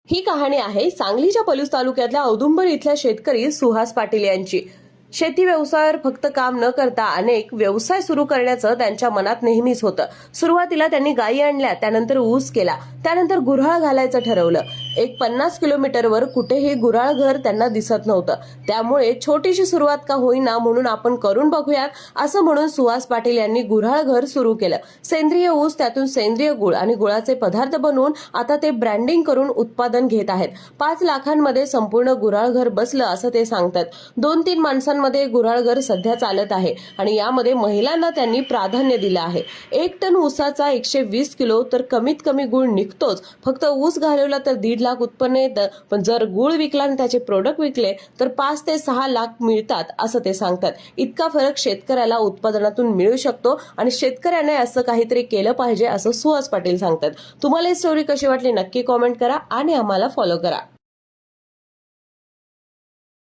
ही कहाणी आहे सांगलीच्या पलूस तालुक्यातल्या औदुंबर इथल्या शेतकरी सुहास पाटील यांची। शेती व्यवसायावर फक्त काम न करता अनेक व्यवसाय सुरू करण्याचं त्यांच्या मनात नेहमीच होतं। सुरुवातीला त्यांनी गायी आणल्या, त्यानंतर ऊस केला, त्यानंतर गुऱ्हाळ घालायचं ठरवलं। एक 50 किलोमीटरवर कुठेही गुऱ्हाळ घर त्यांना दिसत नव्हतं। त्यामुळे छोटीशी सुरुवात का होईना म्हणून आपण करून बघूयात असं म्हणून सुहास पाटील यांनी गुऱ्हाळ घर सुरू केलं। सेंद्रिय ऊस, त्यातून सेंद्रिय गुळ आणि गुळाचे पदार्थ बनवून आता ते ब्रँडिंग करून उत्पादन घेत आहेत। 5 लाखांमध्ये संपूर्ण गुऱ्हाळ घर बसलं असं ते सांगतात। 2-3 माणसांमध्ये गुऱ्हाळ घर सध्या चालत आहे आणि यामध्ये महिलांना त्यांनी प्राधान्य दिलं आहे। 1 टन ऊसाचा 120 किलो तर कमीत कमी गुळ निघतोच। फक्त ऊस घालवला तर 1.5 लाख उत्पन्न येतं, पण जर गुळ विकला आणि त्याचे प्रोडक्ट विकले तर 5 ते 6 लाख मिळतात असं ते सांगतात। इतका फरक शेतकऱ्याला उत्पादनातून मिळू शकतो आणि शेतकऱ्याने असं काहीतरी केलं पाहिजे असं सुहास पाटील सांगतात। तुम्हाला ही स्टोरी कशी वाटली नक्की कमेंट करा आणि आम्हाला फॉलो करा।